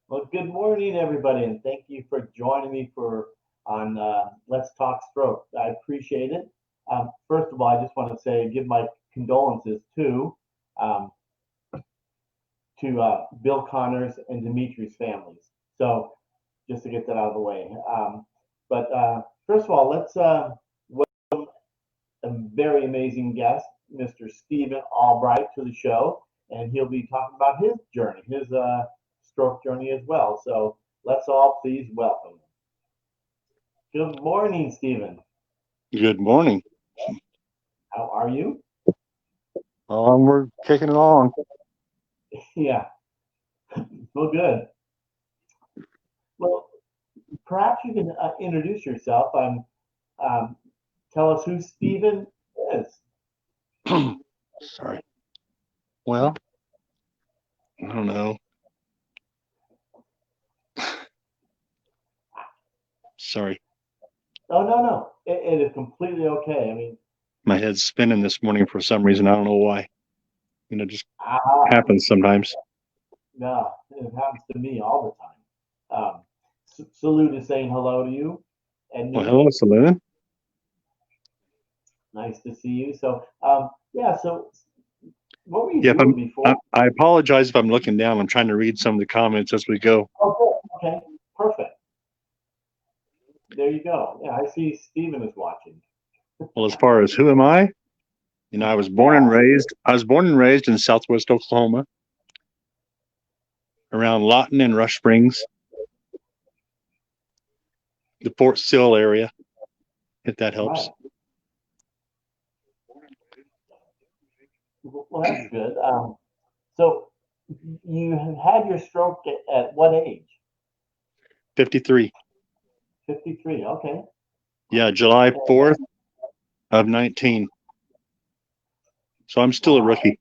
Well, good morning, everybody, and thank you for joining me for on Let's Talk Stroke. I appreciate it. First of all, I just want to say, give my condolences um, to Bill Connors and Dimitri's families. So, just to get that out of the way. But first of all, let's welcome a very amazing guest, Mr. Stephen Albright, to the show, and he'll be talking about his journey, his stroke journey as well. So let's all please welcome him. Good morning, Stephen. Good morning. How are you? We're kicking along. Yeah, well, good. Well, perhaps you can introduce yourself. Um, tell us who Stephen is. Sorry. Well, I don't know. Sorry. Oh, no, no, it is completely okay. I mean, My head's spinning this morning for some reason. I don't know why. It just ah, happens sometimes. no, it happens to me all the time. Salute is saying hello to you and Well, me. hello, Saloon. Nice to see you. So, yeah. So, what were you Yeah, if doing before? I apologize if I'm looking down. I'm trying to read some of the comments as we go. Oh, good. Okay, perfect. There you go. Yeah, I see Stephen is watching. Well, as far as who am I? I was born Yeah. and raised. I was born and raised in Southwest Oklahoma, around Lawton and Rush Springs, the Fort Sill area, if that helps. Right. Well, that's good. So you had your stroke at what age? 53. 53. Okay. Yeah, July And 4th of 19. So I'm still a wow, rookie.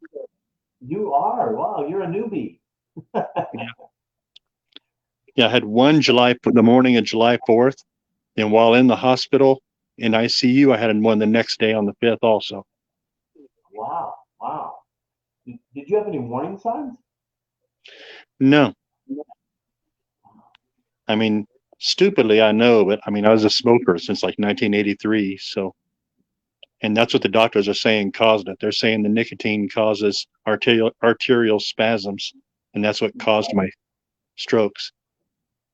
you are. Wow, you're a newbie. Yeah, I had one the morning of July 4th. And while in the hospital in ICU, I had one the next day on the 5th also. Wow. Wow. Did you have any warning signs? No, I mean, stupidly, I know, but I mean, I was a smoker since like 1983. So, and that's what the doctors are saying caused it. They're saying the nicotine causes arterial spasms, and that's what caused my strokes.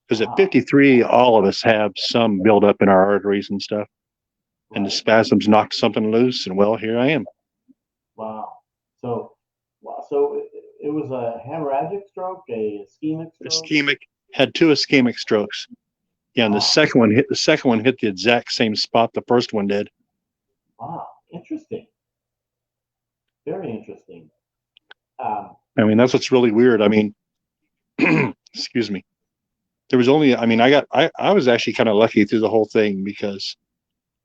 Because at Wow. 53, all of us have some buildup in our arteries and stuff, and the Right. spasms knocked something loose, and well, here I am. Wow. So, wow. So it was a hemorrhagic stroke, a ischemic stroke. Ischemic had two ischemic strokes. Yeah, and the Wow. second one hit the exact same spot the first one did. Wow. Interesting. Very interesting. Um, I mean, that's what's really weird. I mean, excuse me. There was only, I mean, I was actually kind of lucky through the whole thing because,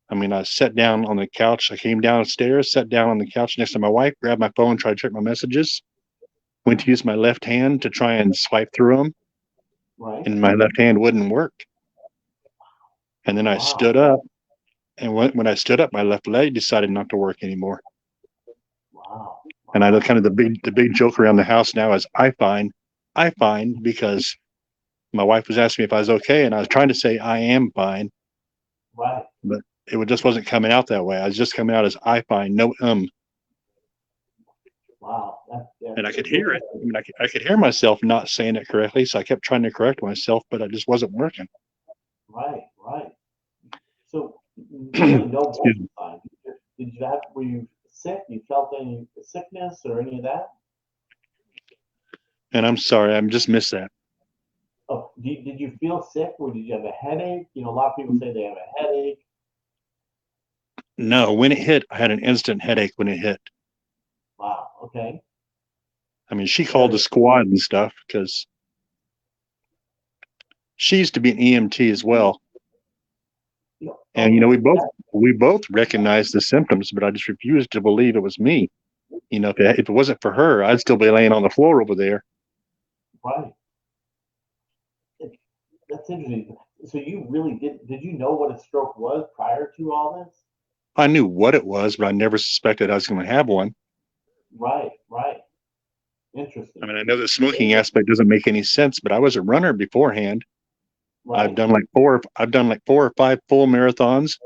I mean, I sat down on the couch. I came downstairs, sat down on the couch next to my wife, grabbed my phone, tried to check my messages, went to use my left hand to try and swipe through them, right. and my left hand wouldn't work. And then I Wow. stood up, and when I stood up, my left leg decided not to work anymore. Wow. And I know Wow. kind of the big joke around the house now is I find because my wife was asking me if I was okay, and I was trying to say I am fine, Right. but just wasn't coming out that way. I was just coming out as I fine, no Wow. and I That's could hear it. I interesting. mean, I could hear myself not saying it correctly, so I kept trying to correct myself, but it just wasn't working. Right. Right. So really no Excuse warning me. signs. Did you have, were you sick? You felt any sickness or any of that? And I'm sorry, I just missed that. Oh, did you feel sick or did you have a headache? You know, a lot of people say they have a headache. No, when it hit, I had an instant headache when it hit. Wow. Okay. I mean, she called the Very. squad and stuff because she used to be an EMT as well. And Okay. we both recognized the symptoms, but I just refused to believe it was me. If it wasn't for her, I'd still be laying on the floor over there. Right. It, that's interesting. So you really did you know what a stroke was prior to all this? I knew what it was, but I never suspected I was going to have one. Right. Right. Interesting. I mean, I know the smoking aspect doesn't make any sense, but I was a runner beforehand. Right. I've done like 4 or 5 full marathons,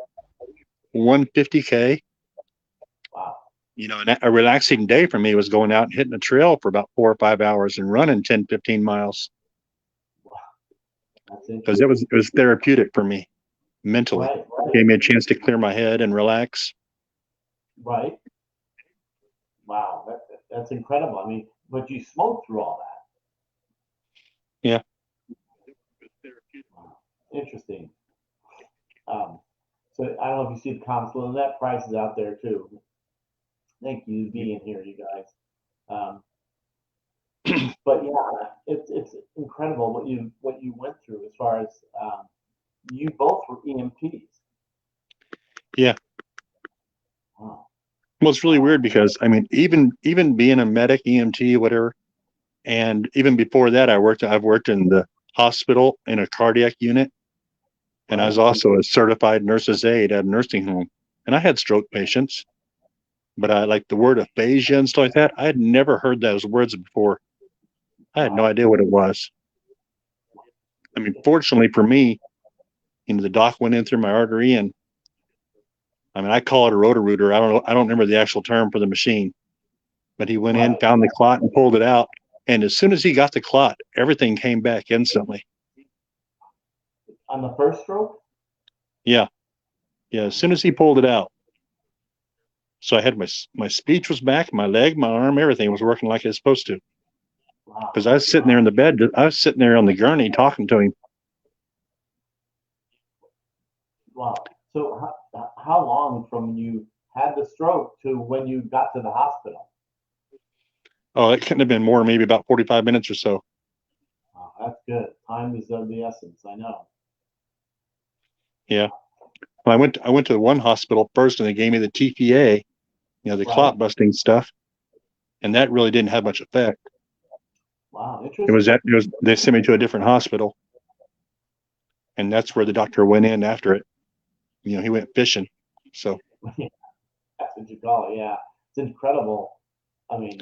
150K. Wow. You know, and a relaxing day for me was going out and hitting a trail for about 4 or 5 hours and running 10, 15 miles Wow. That's because interesting. it was therapeutic for me mentally. Right. It gave me a chance to clear my head and relax. Right. Wow. That's incredible. I mean, but you smoked through all that. Yeah. Wow. Interesting. Um, so I don't know if you see the comments. Well, that price is out there too. Thank you for being here, you guys. Um, but yeah, it's incredible what you went through as far as you both were EMTs. Yeah. Wow. Well, it's really weird because I mean, even being a medic, EMT, whatever, and even before that, I've worked in the hospital in a cardiac unit, and I was Right. also a certified nurse's aide at a nursing home, and I had stroke patients. But I like the word aphasia and stuff like that. I had never heard those words before. I had no Wow. idea what it was. I mean, fortunately for me, you know, the doc went in through my artery, and I mean, I call it a rotor-rooter. I don't know. I don't remember the actual term for the machine, but he went in, Right. found the clot, and pulled it out. And as soon as he got the clot, everything came back instantly. On the first stroke. Yeah, yeah. As soon as he pulled it out, so I had my speech was back, my leg, my arm, everything was working like it's supposed to. Wow. Because I was sitting there in the bed, I was sitting there on the gurney talking to him. Wow. So how long from you had the stroke to when you got to the hospital? Oh, it couldn't have been more, maybe about 45 minutes or so. Wow, that's good. Time is of the essence. I know. Yeah. Well, I went to the one hospital first, and they gave me the TPA, you know, the Right. clot busting stuff, and that really didn't have much effect. Wow. Interesting. It was they sent me to a different hospital, and that's where the doctor went in after it. You know, he went fishing. So That's what you call it. Yeah. It's incredible. I mean,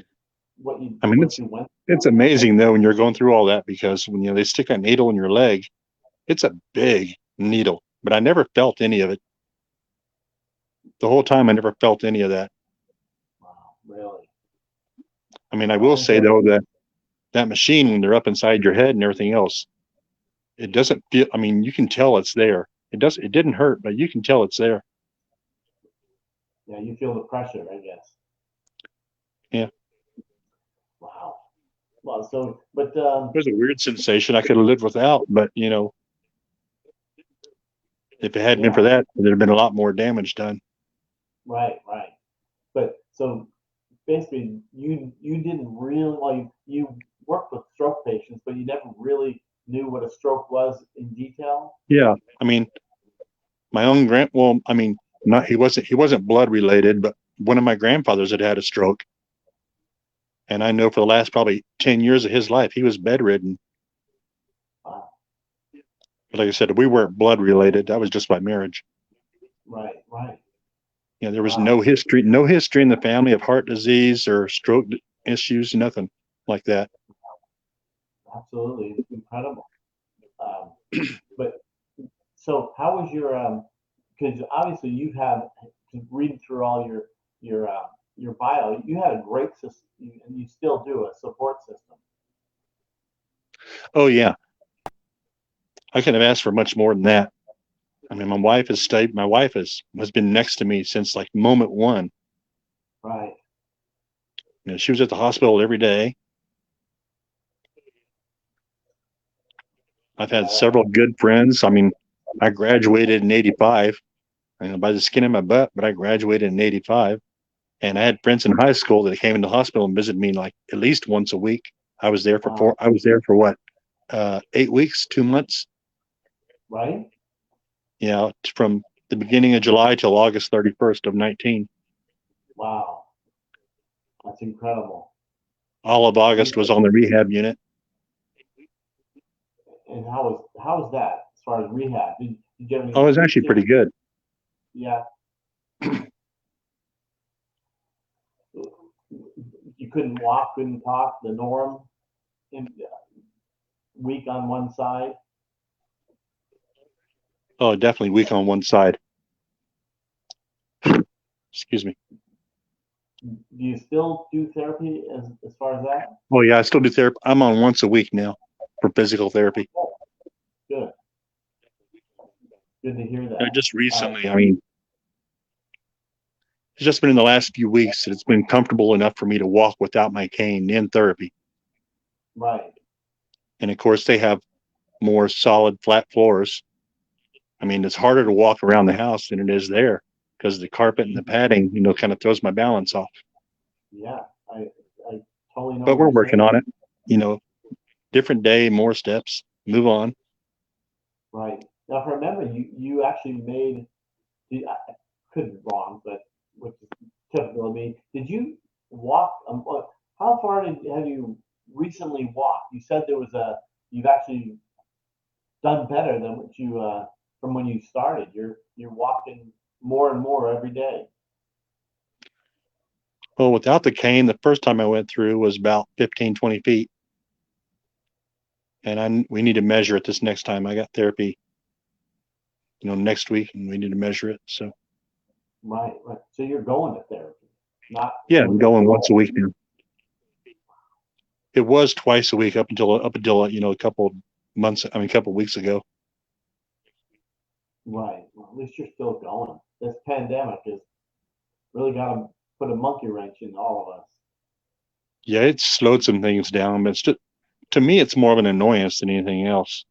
I mean, what you went it's amazing though when you're going through all that because when you know they stick a needle in your leg, it's a big needle, but I never felt any of it the whole time. I never felt any of that. through. Wow. Really. I mean, I will Wow. say though that that machine when they're up inside your head and everything else, it doesn't feel. I mean, you can tell it's there. It didn't hurt, but you can tell it's there. Yeah. You feel the pressure, I guess. Yeah, it Wow. Well, so, but was a weird sensation I could have lived without, but you know, if it hadn't been for yeah. that, there'd have been a lot more damage done. Right. Right. But so basically, you didn't really well. You worked with stroke patients, but you never really knew what a stroke was in detail. Yeah, I mean, my own grand. Well, I mean, not he wasn't blood related, but one of my grandfathers had had a stroke, and I know for the last probably 10 years of his life he was bedridden. Wow. But like I said, we weren't blood related. That was just by marriage. Right. Right. You know, there was Wow. no history in the family of heart disease or stroke issues, nothing like that. Absolutely incredible. Um, but so, how was your? Because obviously you have reading through all your bio, you had a great system, and you still do a support system. Oh yeah, I could have asked for much more than that. I mean, my wife has been next to me since like moment one. Right. You know, she was at the hospital every day. I've had Yeah. several good friends. I mean, I graduated in '85, you know, by the skin of my butt, but I graduated in '85. And I had friends in high school that came into the hospital and visited me like at least once a week. Wow. I was there for what, 8 weeks, 2 months. Right. You know, from the beginning of July till August 31st of 19. Wow. That's incredible. All of And August was on the rehab unit. and how was that as far as rehab? Did you have Oh, any it was actually pretty good. Yeah. You couldn't walk, couldn't talk, the norm, in, weak on one side. Oh, definitely weak on one side. Excuse me. Do you still do therapy as far as that? Oh yeah, I still do therapy. I'm on once a week now for physical therapy. Oh, good. Good to hear that. Just recently, I mean, it's just been in the last few weeks that it's been comfortable enough for me to walk without my cane in therapy. Right. And of course, they have more solid, flat floors. I mean, it's harder to walk around the house than it is there because the carpet and the padding, kind of throws my balance off. Yeah, I totally know But what we're you're working saying. on it. Different day, more steps, move on. Right. Now, if I remember, you actually made, I could be wrong, but which is typical of me. Did you walk? How far have you recently walked? You said you've actually done better than what you from when you started. You're walking more and more every day. Well, without the cane, the first time I went through was about 15, 20 feet. And we need to measure it this next time. I got therapy, next week, and we need to measure it. So, Right, right. So you're going to therapy, not yeah, I'm looking at going the once a week now. It was twice a week up until a couple months. I mean, a couple weeks ago. Right. Well, at least you're still going. This pandemic has really got to put a monkey wrench in all of us. Yeah, it slowed some things down, but it's just, to me, it's more of an annoyance than anything else.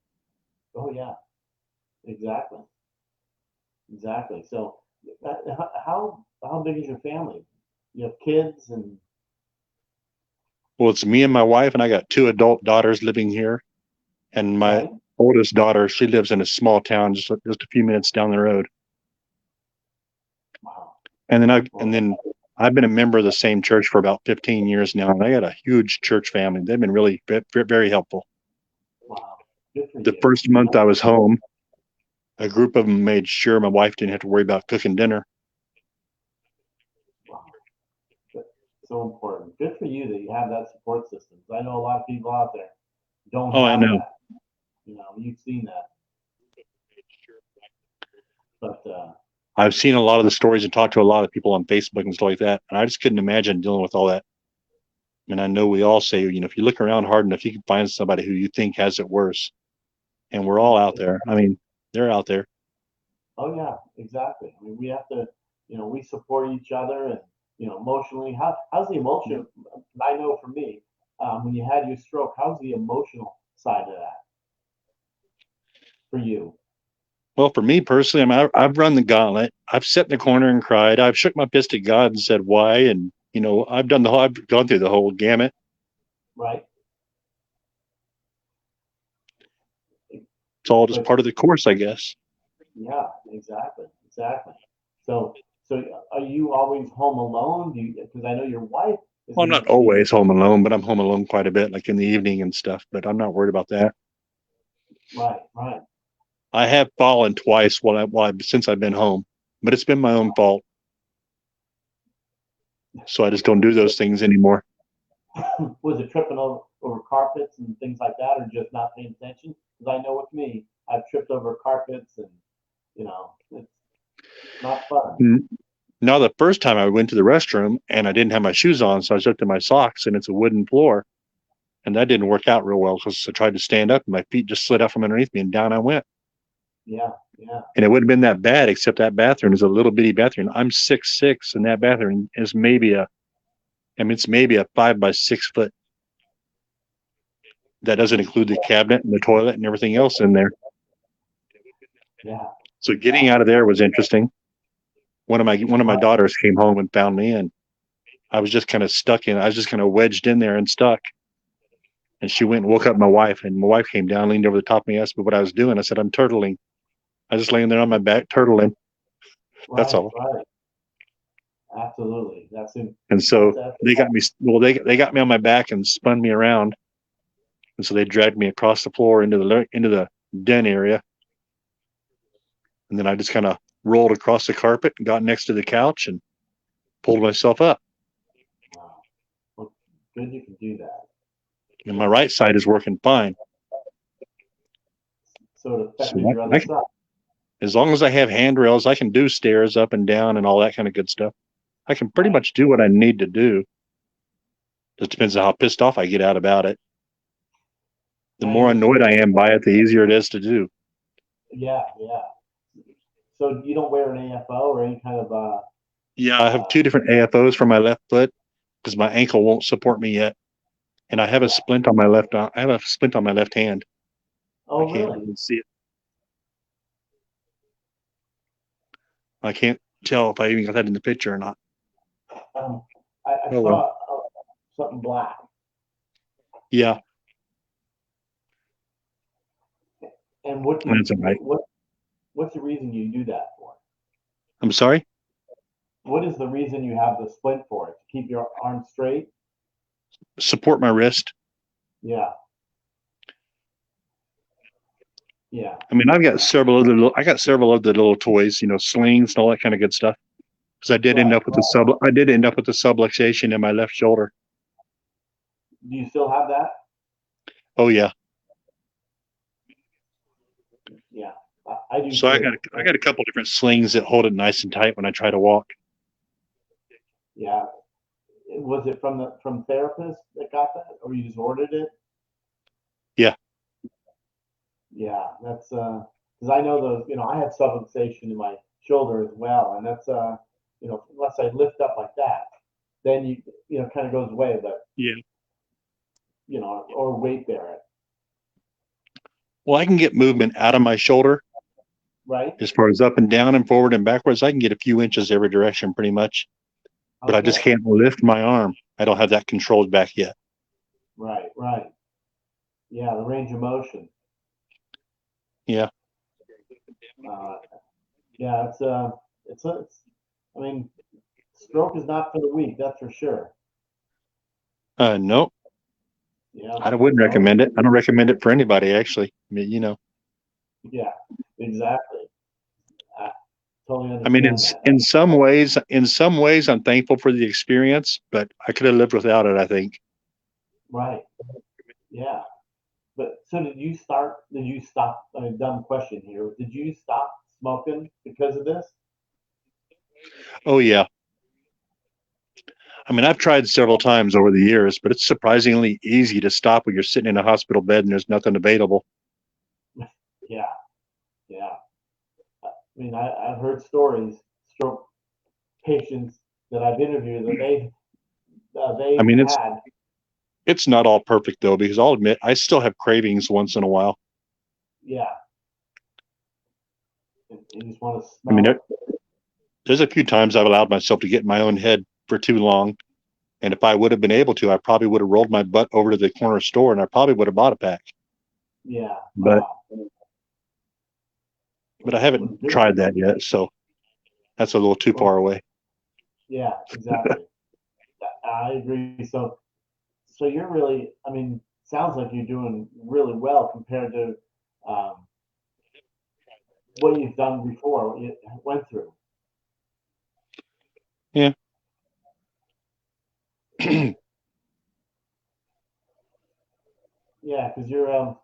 Oh yeah, exactly, exactly. So, how big is your family? You have kids and Well, it's me and my wife, and I got two adult daughters living here, and my right? oldest daughter, she lives in a small town just a few minutes down the road. Wow. And Well, then I've been a member of the same church for about 15 years now, and I got a huge church family. They've been really very helpful. wow. Good for The you. first month I was home, a group of them made sure my wife didn't have to worry about cooking dinner. Wow. So important. Good for you that you have that support system. I know a lot of people out there don't Oh, I have know. that. You've seen that, but I've seen a lot of the stories and talked to a lot of people on Facebook and stuff like that, and I just couldn't imagine dealing with all that. And I know we all say, if you look around hard enough, you can find somebody who you think has it worse. And we're all out there. I mean, they're out there. oh yeah, exactly. I mean, we have to, we support each other and emotionally. How's the emotion? I know for me, when you had your stroke, how's the emotional side of that for you? Well, for me personally, I've run the gauntlet. I've sat in the corner and cried. I've shook my fist at God and said, why? And, I've gone through the whole gamut. Right? It's all just But part of the course, I guess. yeah, exactly, exactly. So, so are you always home alone? Because I know your wife is Well, I'm in not the city. always home alone, but I'm home alone quite a bit, like in the evening and stuff, but I'm not worried about that. Right, right. I have fallen twice since I've been home, but it's been my own fault. So I just don't do those things anymore. Was it tripping over carpets and things like that, or just not paying attention? Because I know with me, I've tripped over carpets, and it's not fun. Now, the first time I went to the restroom and I didn't have my shoes on, so I looked at my socks and it's a wooden floor. And that didn't work out real well because I tried to stand up and my feet just slid out from underneath me and down I went. Yeah, yeah, And it wouldn't have been that bad, except that bathroom is a little bitty bathroom. I'm 6'6", and that bathroom is it's maybe a 5 by 6 foot. That doesn't include the cabinet and the toilet and everything else in there. yeah. So getting out of there was interesting. One of my Right, daughters came home and found me, and I was just kind of I was just kind of wedged in there and stuck. And she went and woke up my wife, and my wife came down, leaned over the top of me, asked me what I was doing. I said, I'm turtling. I was just laying there on my back, turtling. That's right, all. right. Absolutely. And That's so they got me. Well, they got me on my back and spun me around, and so they dragged me across the floor into the den area, and then I just kind of rolled across the carpet and got next to the couch and pulled myself up. wow. Well, good you can do that. And my right side is working fine. So it So affected your other side. as long as I have handrails, I can do stairs up and down and all that kind of good stuff. I can pretty much do what I need to do. Just depends on how pissed off I get out about it. The I more annoyed I understand. am by it, the easier it is to do. Yeah, yeah. So you don't wear an AFO or any kind of Yeah, I have two different AFOs for my left foot because my ankle won't support me yet, and I have a yeah. splint on my left. I have a splint on my left hand. I Oh, can't really? even see it. I can't tell if I even got that in the picture or not. Um, I Oh well. saw something black. Yeah, And what do you that's all right. what's the reason you do that for? I'm sorry. What is the reason you have the splint for it? To keep your arm straight? Support my wrist. Yeah, yeah. I mean, I got several of the little toys, slings and all that kind of good stuff. Because Right. I did end up with a subluxation in my left shoulder. Do you still have that? Oh yeah. Yeah, I do So too. I got a couple different slings that hold it nice and tight when I try to walk. Yeah. Was it from therapist that got that, or you just ordered it? Yeah. Yeah, that's because I know those. I have subluxation in my shoulder as well, and that's unless I lift up like that, then kind of goes away. But Yeah. or weight bear it, Well, I can get movement out of my shoulder right? as far as up and down and forward and backwards. I can get a few inches every direction pretty much, but I just Okay, can't lift my arm. I don't have that controlled back yet. right, right. Yeah, the range of motion. Yeah. Uh, yeah, it's. I mean, stroke is not for the weak. That's for sure. No, Yeah. I wouldn't So recommend it. I don't recommend it for anybody, actually. I mean, yeah, exactly. I totally I mean, understand that. in some ways, I'm thankful for the experience, but I could have lived without it, I think. Right. Yeah. But so did you stop, I mean, dumb question here. Did you stop smoking because of this? Oh, yeah. I mean, I've tried several times over the years, but it's surprisingly easy to stop when you're sitting in a hospital bed and there's nothing available. Yeah. Yeah. I mean, I've heard stories, stroke patients that I've interviewed that I they've mean, had. it's not all perfect though, because I'll admit I still have cravings once in a while. Yeah. And you just want to I mean, smoke. there's a few times I've allowed myself to get in my own head for too long. And if I would have been able to, I probably would have rolled my butt over to the corner store and I probably would have bought a pack. Yeah. But Wow. I haven't Well, good. tried that yet, so that's a little too Well, far away. yeah, exactly. I agree. So you're really, I mean, sounds like you're doing really well compared to um, what you've done before, what you went through. Yeah. Yeah, because I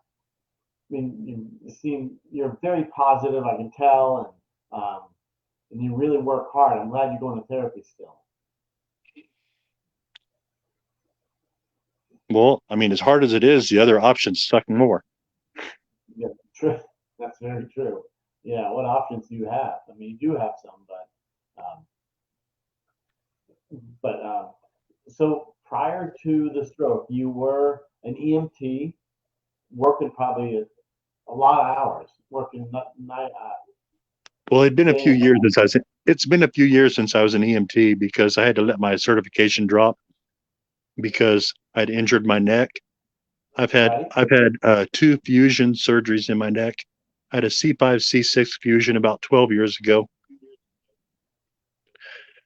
mean, you're very positive, I can tell, and you really work hard. I'm glad you're going to therapy still. Well, I mean, as hard as it is, the other options suck more. Yeah, true. That's very true. Yeah, what options do you have? I mean, you do have some, but so prior to the stroke, you were an EMT working probably a lot of hours, working night, Well, it'd been a day few and years night. since it's been a few years since I was an EMT because I had to let my certification drop because I'd injured my neck. Right, I've had two fusion surgeries in my neck. I had a C5 C6 fusion about 12 years ago,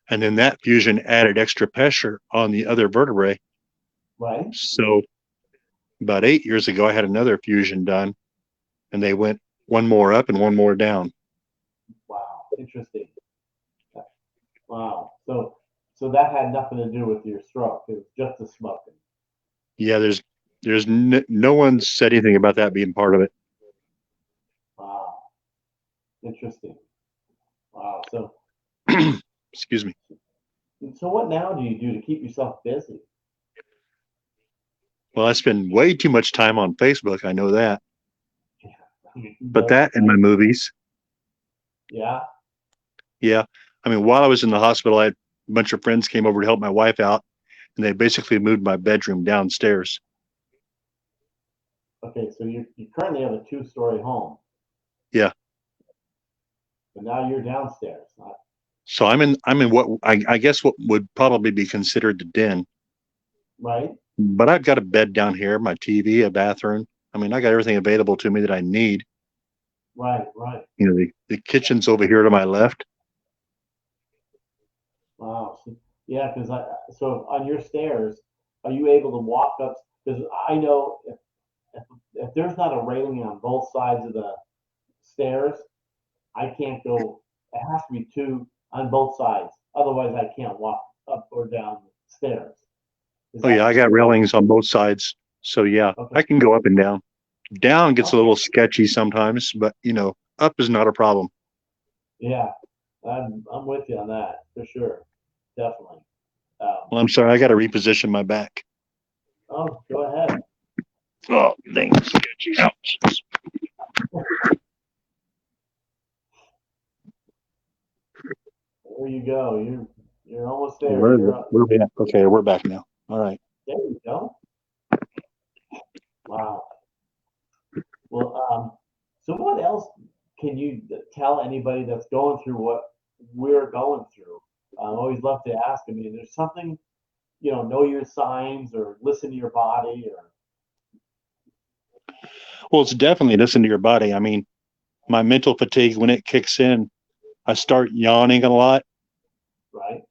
and then that fusion added extra pressure on the other vertebrae. right. So about 8 years ago, I had another fusion done, and they went one more up and one more down. Wow, interesting. Wow. So that had nothing to do with your stroke. It was just the smoking. Yeah, there's no one said anything about that being part of it. Wow, interesting. Wow. So, Excuse me. so what now do you do to keep yourself busy? Well, I spend way too much time on Facebook. I know that. Who But doesn't, that and my right? movies. Yeah. Yeah. I mean, while I was in the hospital, I had a bunch of friends came over to help my wife out, and they basically moved my bedroom downstairs. Okay. So you currently have a two-story home, Yeah. but now you're downstairs, So I'm in what I guess what would probably be considered the den. right? But I've got a bed down here, my TV, a bathroom. I mean, I got everything available to me that I need. Right. Right. The kitchen's over here to my left. Wow. So, yeah. Because so on your stairs, are you able to walk up? Because I know if there's not a railing on both sides of the stairs, I can't go. It has to be two on both sides. Otherwise, I can't walk up or down the stairs. Is Oh yeah, that I got true? railings on both sides. So yeah, Okay. I can go up and down. Down gets a Okay. little sketchy sometimes, but up is not a problem. Yeah. I'm with you on that for sure. Definitely. Well, I'm sorry, I got to reposition my back. Oh, go ahead. Oh, dang, sketchy. Ouch. There you go. You're almost there. Where is You're it? Where are we at? Okay, we're back now. All right. there. You go. Wow. Well, so what else can you tell anybody that's going through what we're going through? I always love to ask. I mean, there's something, know your signs or listen to your body or, Well, it's definitely listen to your body. I mean, my mental fatigue when it kicks in, I start yawning a lot, right?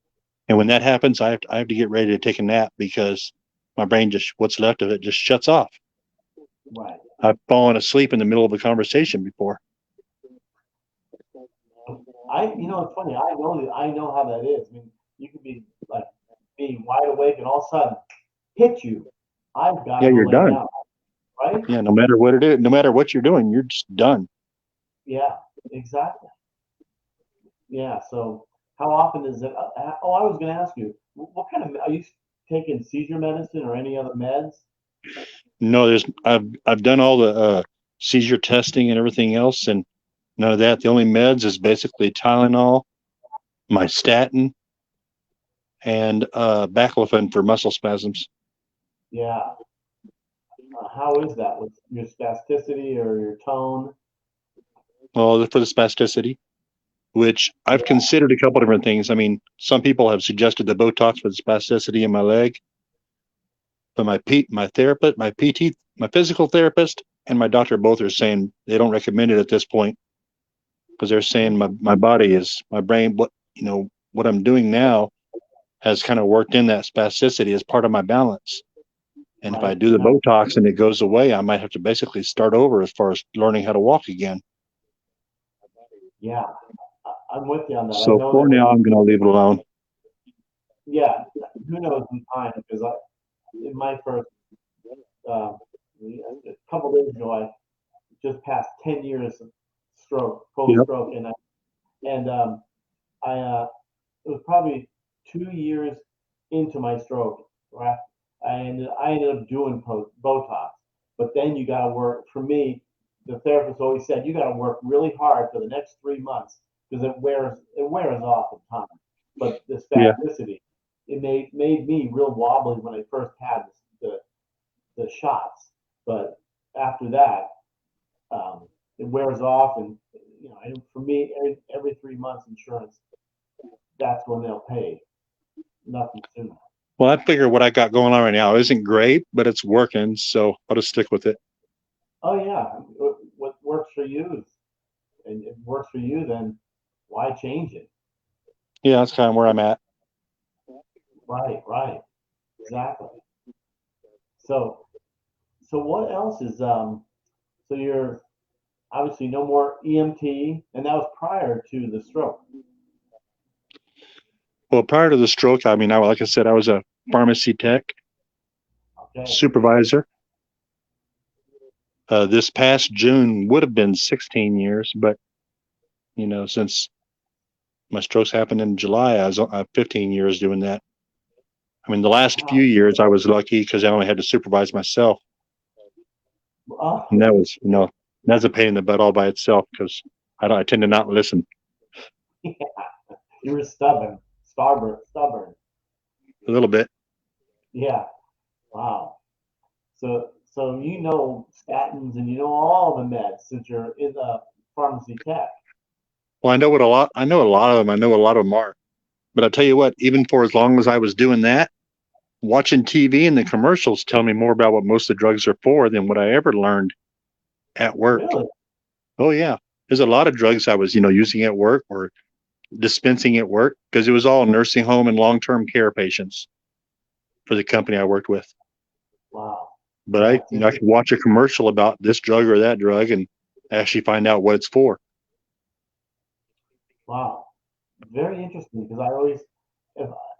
and when that happens, I have to get ready to take a nap because my brain just what's left of it just shuts off. Right. I've fallen asleep in the middle of a conversation before. It's funny. I know how that is. I mean, you could be like being wide awake and all of a sudden hit you. I've got Yeah, to go you're lay done. down, right? Yeah, no matter what it is, no matter what you're doing, you're just done. Yeah, exactly. Yeah. So how often is it? Oh, I was going to ask you, what kind of, are you taking seizure medicine or any other meds? No, I've done all the seizure testing and everything else, and none of that. The only meds is basically Tylenol, my statin, and baclofen for muscle spasms. Yeah. How is that with your spasticity or your tone? Well, for the spasticity, which I've Yeah. considered a couple different things. I mean, some people have suggested the Botox for the spasticity in my leg, but my therapist, my PT, my physical therapist, and my doctor both are saying they don't recommend it at this point because they're saying my body is my brain. What I'm doing now has kind of worked in that spasticity as part of my balance. And if I Right. do the Right. Botox and it goes away, I might have to basically start over as far as learning how to walk again. Yeah. I'm with you on that. I So know for that now, I'm going to leave it alone. yeah, who knows in time because in my first, a couple days ago, I just passed 10 years of stroke, post Yep. stroke. And it was probably 2 years into my stroke, right? I ended up doing Botox, but then you got to work. For me, the therapist always said you got to work really hard for the next 3 months because it wears off in time. But the Yeah. spasticity, it made me real wobbly when I first had the shots, but after that, it wears off, and for me, every 3 months insurance, that's when they'll pay. Nothing sooner. Well, I figure what I got going on right now isn't great, but it's working. So I'll just stick with it. Oh yeah, what works for you and it works for you, then why change it? Yeah, that's kind of where I'm at. Right, right, exactly. So, so what else is So you're obviously no more EMT, and that was prior to the stroke. Well, prior to the stroke, I mean, like I said, I was a pharmacy tech. Okay. supervisor. This past June would have been 16 years, but since my strokes happened in July, I was 15 years doing that. I mean, the last few years I was lucky because I only had to supervise myself, and that was, that's a pain in the butt all by itself because I tend to not listen. Yeah. You were stubborn. Stubborn. A little bit. Yeah. Wow. So statins and all the meds since you're in the pharmacy tech. Well, I know a lot of them. I know a lot of them are. But I tell you what, even for as long as I was doing that, watching TV and the commercials tell me more about what most of the drugs are for than what I ever learned at work. Really? Oh yeah. There's a lot of drugs I was, using at work or dispensing at work because it was all nursing home and long-term care patients for the company I worked with. Wow. But I could watch a commercial about this drug or that drug and actually find out what it's for. Wow. Very interesting because I always,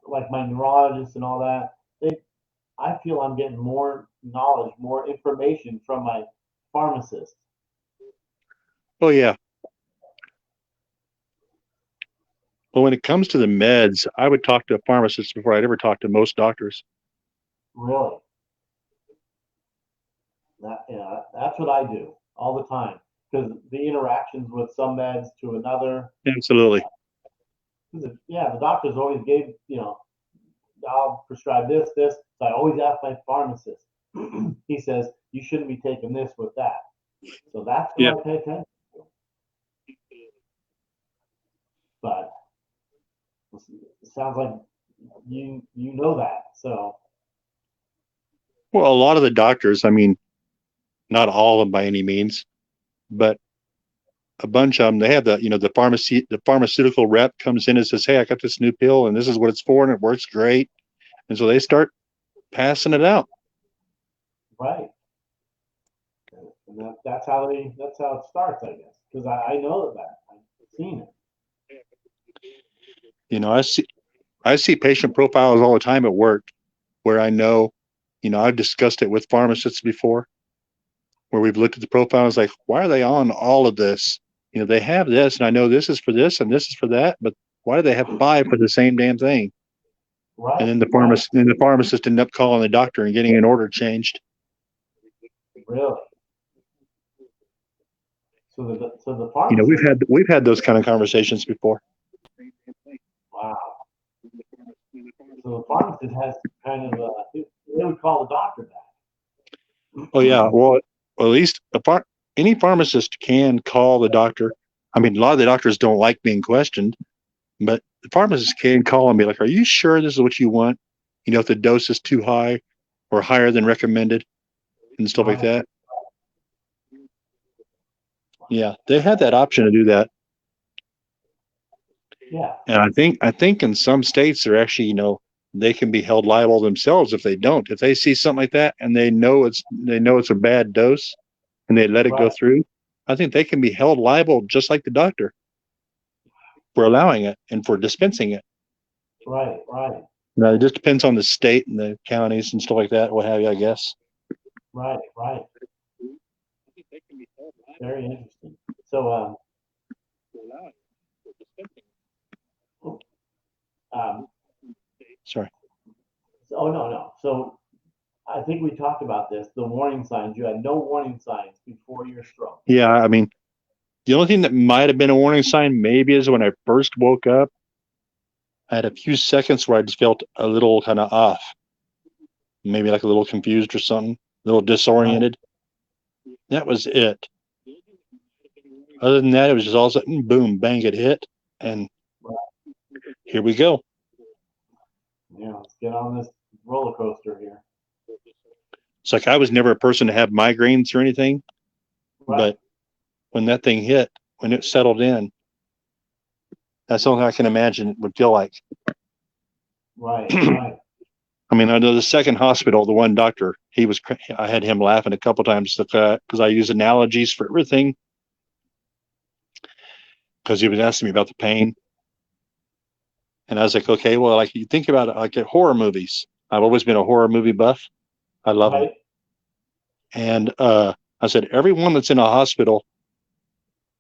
like my neurologists and all that, I feel I'm getting more knowledge, more information from my pharmacist. Oh yeah. Well, when it comes to the meds, I would talk to a pharmacist before I'd ever talk to most doctors. Really? That's what I do all the time because the interactions with some meds to another. Absolutely. The doctors always gave, I'll prescribe this. So I always ask my pharmacist. He says you shouldn't be taking this with that. So that's what I pay attention to. But it sounds like you know that. So. Well, a lot of the doctors, I mean, not all of them by any means, but a bunch of them, they have the pharmaceutical rep comes in and says, "Hey, I got this new pill and this is what it's for and it works great." And so they start passing it out. Right. And that's how it starts, I guess, because I know that. I've seen it. I see patient profiles all the time at work where I know, I've discussed it with pharmacists before, where we've looked at the profiles like, why are they on all of this? They have this, and I know this is for this and this is for that, but why do they have 5 for the same damn thing? Right. And then the pharmacist ended up calling the doctor and getting an order changed. Really? So the pharmacist. We've had those kind of conversations before. Wow. So the pharmacist has kind of they would call the doctor back. Oh yeah, well at least any pharmacist can call the doctor. I mean, a lot of the doctors don't like being questioned, but the pharmacist can call and be like, "Are you sure this is what you want? If the dose is too high or higher than recommended and stuff like that." Yeah, they have that option to do that. Yeah. And I think in some states they're actually, they can be held liable themselves if they don't. If they see something like that and they know it's a bad dose and they let it go through, I think they can be held liable just like the doctor for allowing it and for dispensing it. Right. Now it just depends on the state and the counties and stuff like that, what have you, I guess. Right. Very interesting. So sorry. Oh no. So I think we talked about this. The warning signs. You had no warning signs before your stroke. Yeah, I mean, the only thing that might have been a warning sign maybe is when I first woke up, I had a few seconds where I just felt a little kind of off, maybe like a little confused or something, a little disoriented. Right. That was it. Other than that, it was just all of a sudden, boom, bang, it hit, and here we go. Yeah, let's get on this roller coaster here. It's like I was never a person to have migraines or anything, but when that thing hit, when it settled in, that's something I can imagine it would feel like. Right. I mean, I know the second hospital, the one doctor, I had him laughing a couple times because I use analogies for everything. Because he was asking me about the pain. And I was like, okay, well, like you think about it like at horror movies. I've always been a horror movie buff. I love them. Right? And I said, everyone that's in a hospital,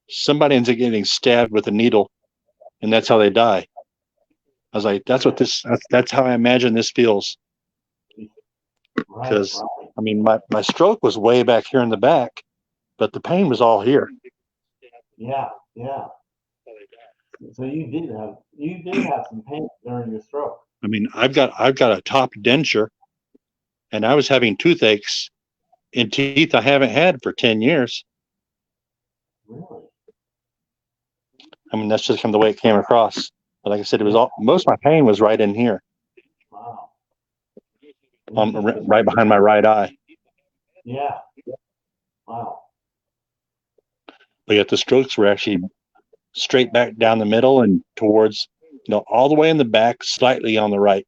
somebody ends up getting stabbed with a needle, and that's how they die. I was like, that's how I imagine this feels. Right, Because, right. I mean, my stroke was way back here in the back, but the pain was all here. Yeah, yeah. So you did have some pain during your stroke. I mean, I've got a top denture, and I was having toothaches in teeth I haven't had for 10 years. Really? I mean, that's just kind of the way it came across. But like I said, it was Yeah. all, most of my pain was right in here, Wow. on Interesting. right behind my right eye. Yeah. Wow. But yet the strokes were actually straight back down the middle and towards, all the way in the back, slightly on the right.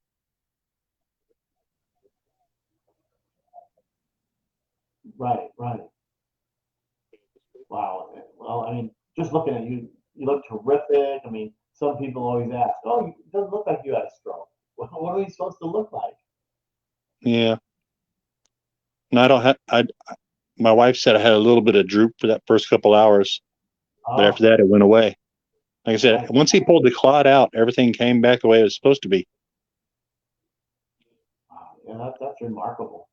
Right, right. Wow. Well, I mean, just looking at you, you look terrific. I mean, some people always ask, "Oh, it doesn't look like you had a stroke." What are we supposed to look like? Yeah. And I don't have, my wife said I had a little bit of droop for that first couple hours, but after Oh, that, it went away. Like I said, nice. once he pulled the clot out, everything came back the way it was supposed to be. Wow. Yeah, that's remarkable.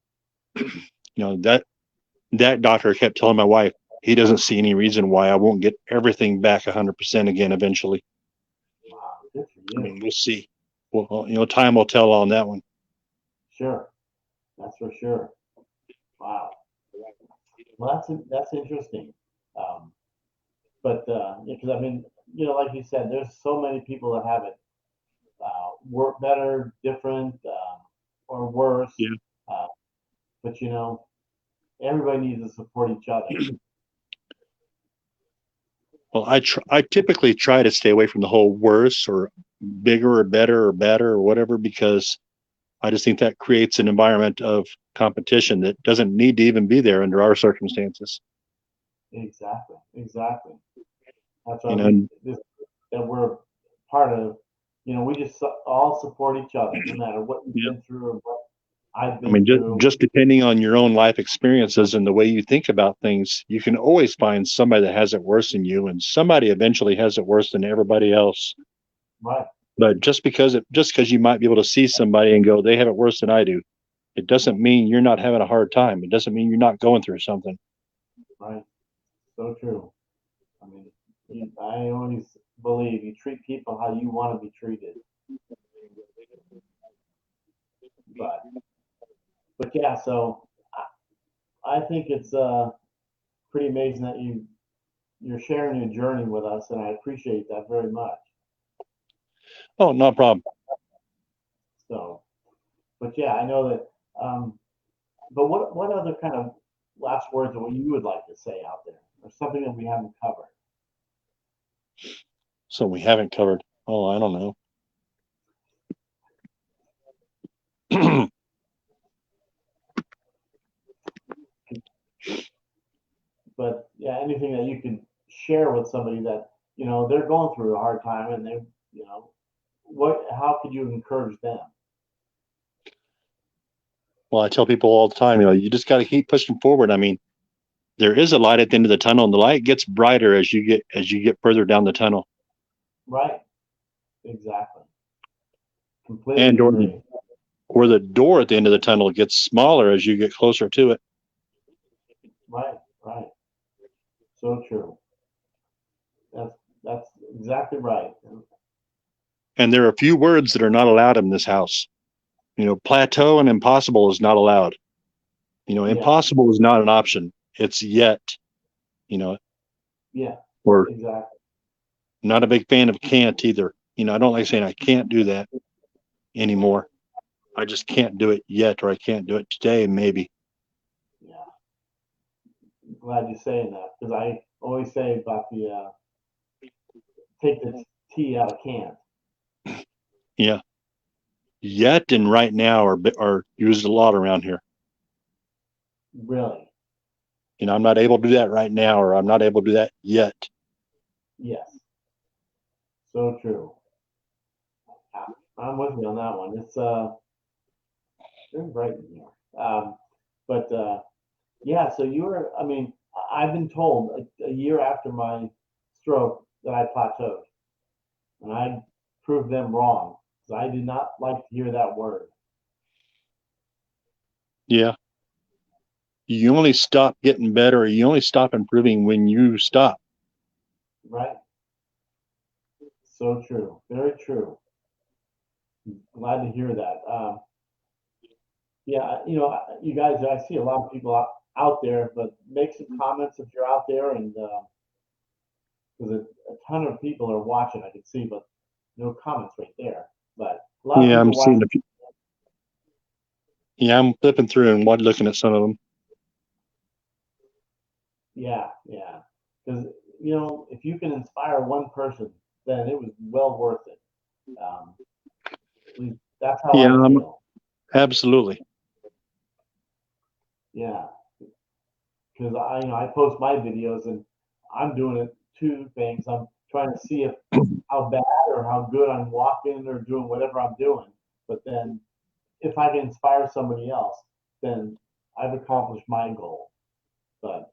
That doctor kept telling my wife he doesn't see any reason why I won't get everything back 100% again eventually. Wow. Good for I you. mean, we'll see. Well, time will tell on that one. Sure. That's for sure. Wow. Well, that's interesting. Um, but because I mean, like you said, there's so many people that have it work better, different, or worse. Yeah. Uh, but everybody needs to support each other. Well, I typically try to stay away from the whole worse or bigger or better or better or whatever, because I just think that creates an environment of competition that doesn't need to even be there under our circumstances. Exactly, exactly. That's why You know, that we're part of. We just all support each other, no matter what you've yeah. been through or what I've I been mean, through. just depending on your own life experiences and the way you think about things, you can always find somebody that has it worse than you, and somebody eventually has it worse than everybody else. Right, But just because you might be able to see somebody and go, they have it worse than I do, it doesn't mean you're not having a hard time. It doesn't mean you're not going through something. right. So true. I mean, I always believe you treat people how you want to be treated. But yeah, so I think it's pretty amazing that you're sharing your journey with us, and I appreciate that very much. Oh, no problem. So, but yeah, I know that. But what other kind of last words that you would like to say out there, or something that we haven't covered? So we haven't covered. Oh, I don't know. But yeah, anything that you could share with somebody that they're going through a hard time, and you know, how could you encourage them? Well, I tell people all the time, you just got to keep pushing forward. I mean, there is a light at the end of the tunnel, and the light gets brighter as you get further down the tunnel. Right. Exactly. And Completely agree. or the door at the end of the tunnel gets smaller as you get closer to it. Right. Right. So true. That's exactly right. And there are a few words that are not allowed in this house. Plateau and impossible is not allowed. Yeah. Impossible is not an option. It's yet, you know, Yeah. or Exactly. not a big fan of can't either. I don't like saying I can't do that anymore. I just can't do it yet, or I can't do it today, maybe. Yeah. Glad you're saying that, because I always say about the take the tea out of can. Yeah. Yet and right now are used a lot around here. Really. I'm not able to do that right now, or I'm not able to do that yet. Yes. So true. I'm with you on that one. It's very bright in here. But yeah, so you were, I mean, I've been told a year after my stroke that I plateaued, and I proved them wrong because I did not like to hear that word. Yeah. You only stop getting better, or you only stop improving when you stop. Right? So true. Very true. Glad to hear that. Yeah, you know, you guys, I see a lot of people out there, but make some comments if you're out there, and because a ton of people are watching, I can see, but no comments right there. But a lot of Yeah, I'm people seeing watching. the. Yeah, I'm flipping through and looking at some of them. Yeah, yeah. Because you know, if you can inspire one person, then it was well worth it. At least that's how Yeah, I feel. absolutely. Yeah, because you know, I post my videos and I'm doing it two things. I'm trying to see if how bad or how good I'm walking or doing whatever I'm doing. But then if I can inspire somebody else, then I've accomplished my goal. But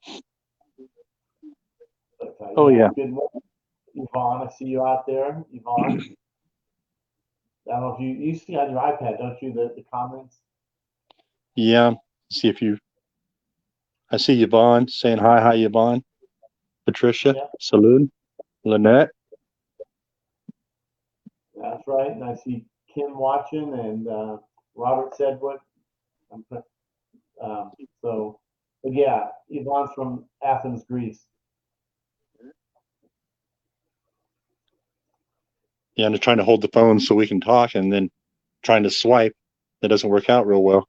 Oh yeah, yeah, good morning, Yvonne. I see you out there, Yvonne. I don't know if you see on your iPad, don't you, the comments? yeah. See if you. I see Yvonne saying hi, Yvonne. Patricia, Yep, Saloon, Lynette. that's right. And I see Kim watching and Robert said what. Um, so, but yeah, Yvonne's from Athens, Greece. Yeah, I'm just trying to hold the phone so we can talk, and then trying to swipe. That doesn't work out real well.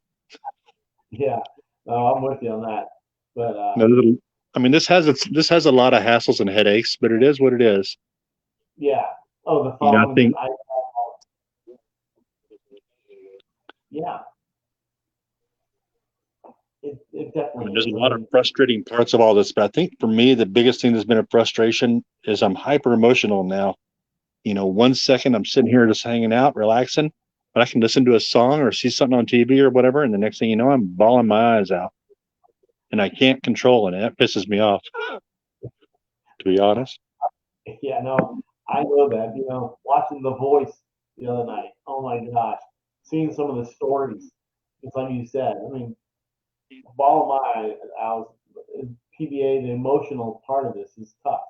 Yeah, no, I'm with you on that. But No, I mean, this has a lot of hassles and headaches, but it is what it is. yeah, oh, the You know, I phone and the think iPad. Yeah, it definitely there's is. a I lot of mean, frustrating parts of all this, but I think for me, the biggest thing that's been a frustration is I'm hyper emotional now. You know, 1 second I'm sitting here just hanging out, relaxing, but I can listen to a song or see something on TV or whatever, and the next thing you know, I'm bawling my eyes out, and I can't control it. And that pisses me off, to be honest. yeah, no, I know that. You know, watching The Voice the other night. Oh my gosh, seeing some of the stories. It's like you said. I mean, ball of my out. PBA, the emotional part of this is tough.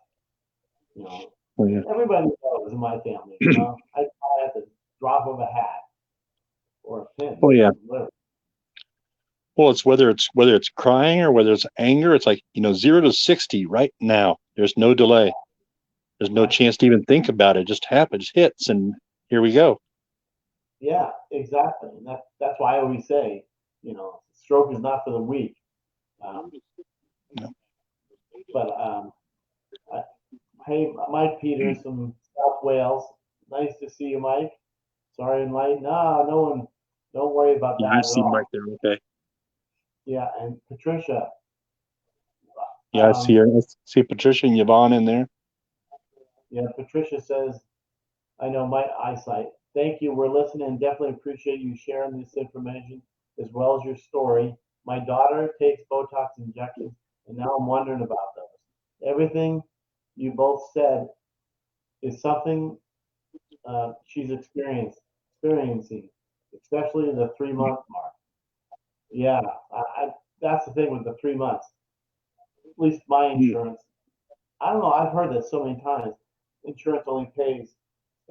You know, Oh yeah. everybody knows in my family. You know, I cry at the drop of a hat or a pin, Oh yeah. whatever. Well, it's whether it's crying or whether it's anger. It's like 0 to 60 right now. There's no delay. There's no Right. chance to even think about it. It just happens, hits, and here we go. Yeah, exactly. And that's why I always say, you know, stroke is not for the weak. Um, No. but I, hey, Mike Peters from South Wales. Nice to see you, Mike. Sorry, Mike. No, no one. Don't worry about Yeah, I that at see Mike all. there. Okay. Yeah, and Patricia. Yeah, I see her. I see Patricia and Yvonne in there. Yeah, Patricia says, I know my eyesight. Thank you. We're listening and definitely appreciate you sharing this information as well as your story. My daughter takes Botox injections, and now I'm wondering about those. Everything you both said is something she's experiencing, especially the 3 month mark. Yeah, that's the thing with the 3 months. At least my Yeah. insurance. I don't know. I've heard that so many times. Insurance only pays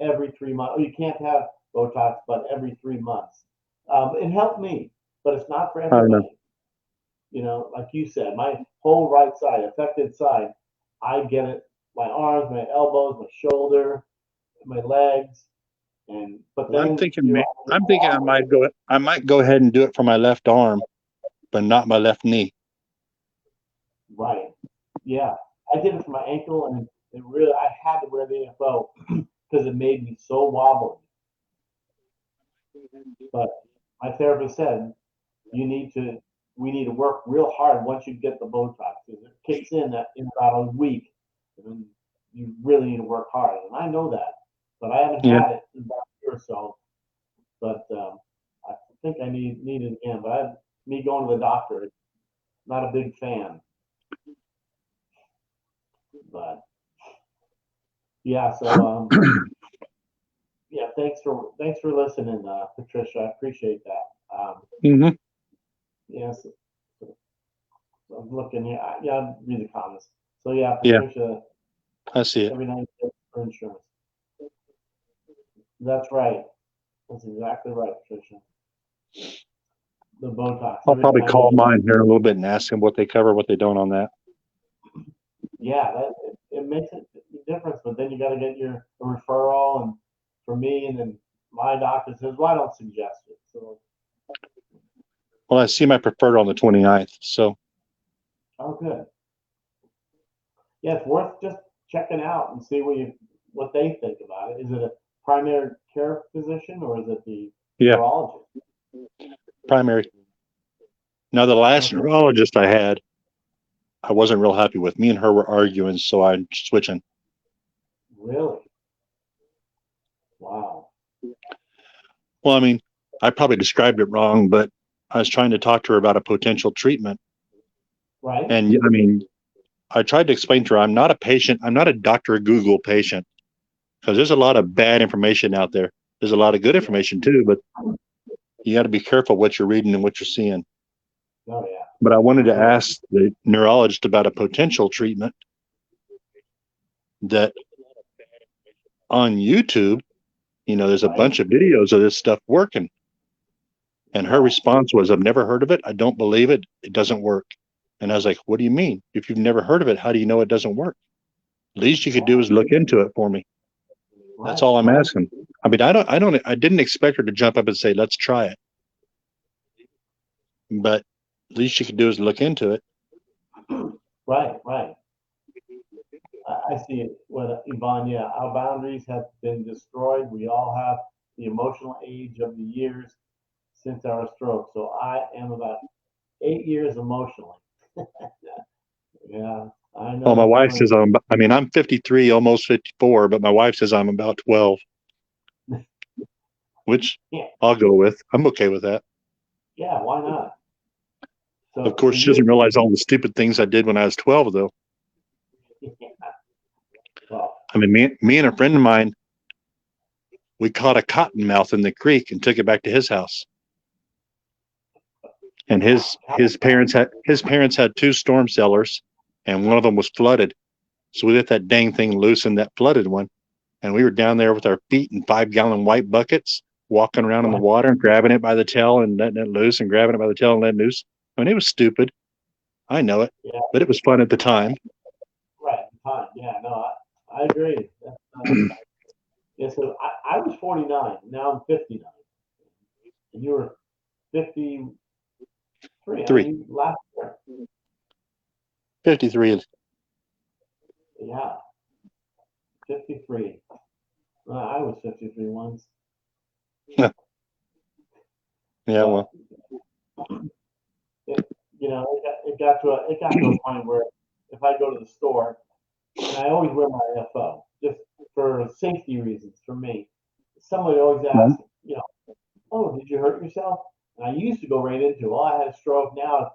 every 3 months. Oh, you can't have Botox, but every 3 months. It helped me, but it's not for I don't know. everybody. You know, like you said, my whole right side, affected side, I get it. My arms, my elbows, my shoulder, my legs, and but Well, then you're I'm thinking I might go ahead and do it for my left arm, but not my left knee. right. Yeah, I did it for my ankle, and it really I had to wear the AFO because it made me so wobbly. But my therapist said you need to we need to work real hard once you get the Botox because it kicks in about a week, and you really need to work hard. And I know that, but I haven't Yeah. had it in about a year or so. But I think I need it again. But me going to the doctor. Not a big fan, but yeah. So yeah, thanks for listening, Patricia. I appreciate that. Hmm. Yes, I'm looking here. Yeah, read the comments. So yeah, Yeah, Patricia, I see it. every night for insurance. That's right. That's exactly right, Patricia. The Botox. I'll Every probably time I call go, mine here in a little bit and ask them what they cover, what they don't on that. yeah, it makes a difference. But then you got to get your a referral, and for me, and then my doctor says, "Well, I don't suggest it." So, Well, I see my preferred on the 29th. So, oh, good. Yeah, it's worth just checking out and see what they think about it. Is it a primary care physician or is it the yeah, neurologist? primary. Now, the last Okay, neurologist I had, I wasn't real happy with. Me and her were arguing, so I'm switching. really? Wow. Well, I mean, I probably described it wrong, but I was trying to talk to her about a potential treatment. Right? And I mean, I tried to explain to her I'm not a patient. I'm not a Dr. Google patient because there's a lot of bad information out there. There's a lot of good Yeah. information too, but you got to be careful what you're reading and what you're seeing. Oh, yeah. But I wanted to Sure. ask the neurologist about a potential treatment that on YouTube, there's a Right? bunch of videos of this stuff working. And her Yeah. response was, I've never heard of it. I don't believe it. It doesn't work. And I was like, what do you mean? If you've never heard of it, how do you know it doesn't work? Least you could do Yeah. is look into it for me. That's Right. all I'm asking. I mean, I didn't expect her to jump up and say, let's try it. But least you could do is look into it. Right. Right. I see it with Yvonne. Yeah. Our boundaries have been destroyed. We all have the emotional age of the years since our stroke. So I am about 8 years emotionally. Yeah. I Well, know my the wife feeling. says I'm 53, almost 54, but my wife says I'm about 12, which Yeah. I'll go with. I'm okay with that. Yeah. Why not? Of So course, she you're, doesn't realize all the stupid things I did when I was 12, though. well, I mean, me and a friend of mine, we caught a cottonmouth in the creek and took it back to his house. And his parents had two storm cellars, and one of them was flooded. So we let that dang thing loose in that flooded one, and we were down there with our feet in 5-gallon white buckets, walking around in the right. water and grabbing it by the tail and letting it loose, and grabbing it by the tail and letting it loose. I mean, it was stupid. I know it, Yeah. but it was fun at the time. Right. Fine. Yeah. No, I agree. Yeah. So I was 49. Now I'm 59. And you were 53. I Three, mean, last year. 53. Yeah. 53. I was 53 once. Yeah, But well, it, it got to a point where if I go to the store, and I always wear my FO just for safety reasons for me. Somebody always asks, oh, did you hurt yourself? And I used to go right into, well, I had a stroke. Now,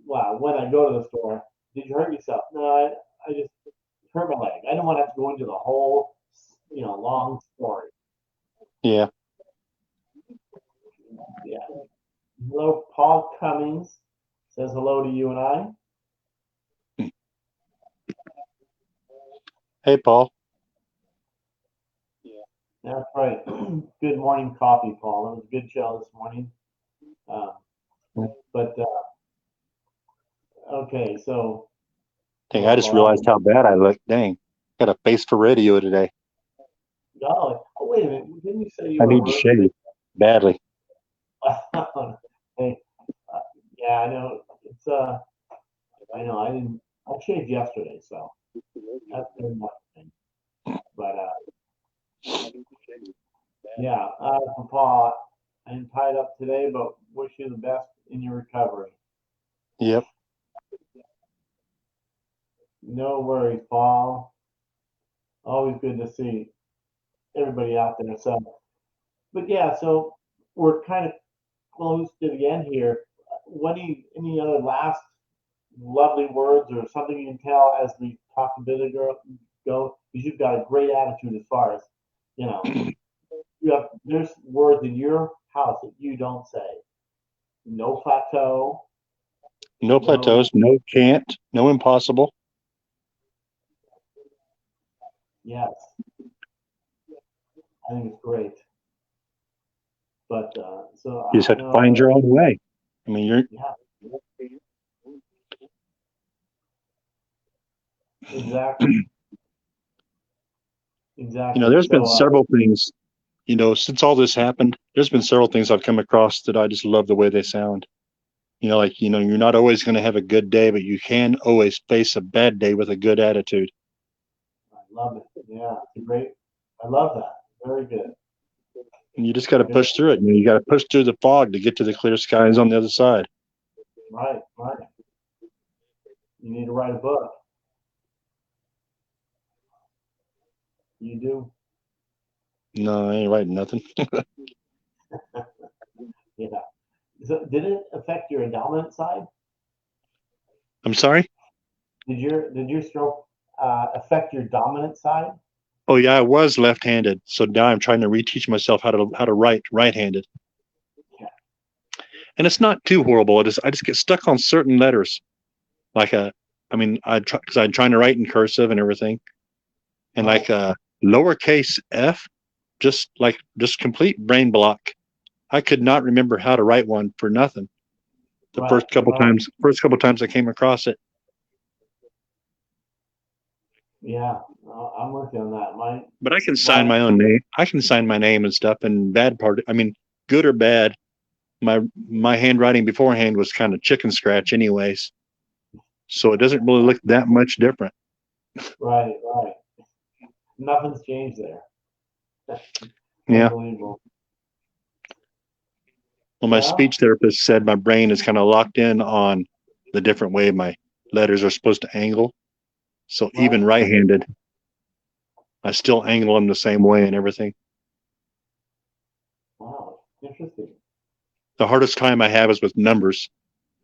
wow, when I go to the store, did you hurt yourself? No, I just hurt my leg. I don't want to have to go into the whole, long story. yeah. Yeah. Hello, Paul Cummings says hello to you and I. Hey, Paul. That's right. Good morning, coffee, Paul. It was a good show this morning. Um, but okay, so Dang, I hello, just realized Paul. how bad I look. Dang, got a face for radio today. Oh, wait a minute. Didn't you say you I were need to allergic? shave badly. Hey, yeah, I know. I know. I shaved yesterday, so that's been nothing. But yeah, for Paul, I'm tied up today, but wish you the best in your recovery. Yep. No worries, Paul. Always good to see everybody out there. So, but yeah, so we're kind of close to the end here. any other last lovely words or something you can tell as we talked a bit ago? Because you've got a great attitude as far as you know. There's words in your house that you don't say. No plateau. No plateaus, no can't, no impossible. Yes, I think it's great. But so You just have to find your own way. I mean, you're exactly. You know, there's been several things, you know, since all this happened, there's been several things I've come across that I just love the way they sound. You know, like, you know, you're not always going to have a good day, but you can always face a bad day with a good attitude. I love it. Yeah, it's great. I love that. Very good. And you just got to push through it. You know, you got to push through the fog to get to the clear skies on the other side. Right, right. You need to write a book. You do. No, I ain't writing nothing. Yeah. So did it affect your dominant side? I'm sorry? Did your stroke affect your dominant side? Oh yeah, I was left-handed. So now I'm trying to reteach myself how to write right-handed. Yeah. And it's not too horrible. I just get stuck on certain letters. Like I mean, because I'm trying to write in cursive and everything. And like lowercase f, just complete brain block. I could not remember how to write one for nothing. The first couple times I came across it. Yeah, I'm with you on that. But I can sign my own name. I can sign my name and stuff. And I mean, good or bad, my handwriting beforehand was kind of chicken scratch, anyways. So it doesn't really look that much different. Right, right. Nothing's changed there. Yeah. Unbelievable. Well, my speech therapist said my brain is kind of locked in on the different way my letters are supposed to angle. So even right-handed, I still angle them the same way and everything. Wow, interesting. The hardest time I have is with numbers.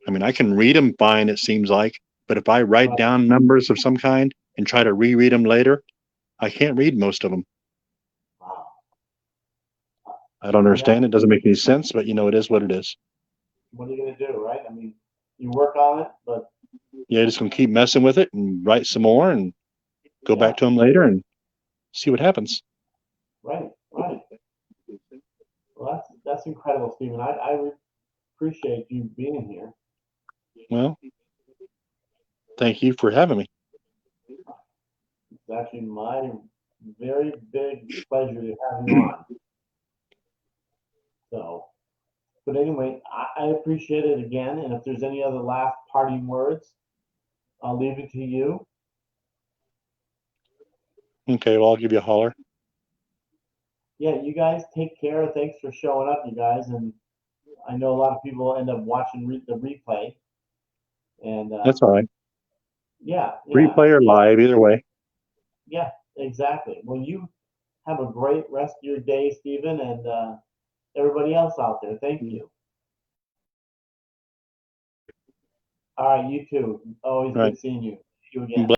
I mean, I can read them fine, it seems like, but if I write down numbers of some kind and try to reread them later, I can't read most of them. Wow. I don't understand. It doesn't make any sense, but you know, it is what it is. What are you going to do, right? I mean, you work on it, but yeah, just gonna keep messing with it and write some more and go back to them later and see what happens. Right, right. Well, that's incredible, Stephen. I appreciate you being here. Well, thank you for having me. It's actually my very big pleasure to have you on. So, but anyway, I appreciate it again. And if there's any other last parting words, I'll leave it to you. Okay, well, I'll give you a holler. Yeah, you guys take care. Thanks for showing up, you guys. And I know a lot of people end up watching the replay. And that's all right. Yeah. Replay or live, either way. Yeah, exactly. Well, you have a great rest of your day, Stephen, and everybody else out there. Thank you. All right, you too. Always good seeing you. See you again.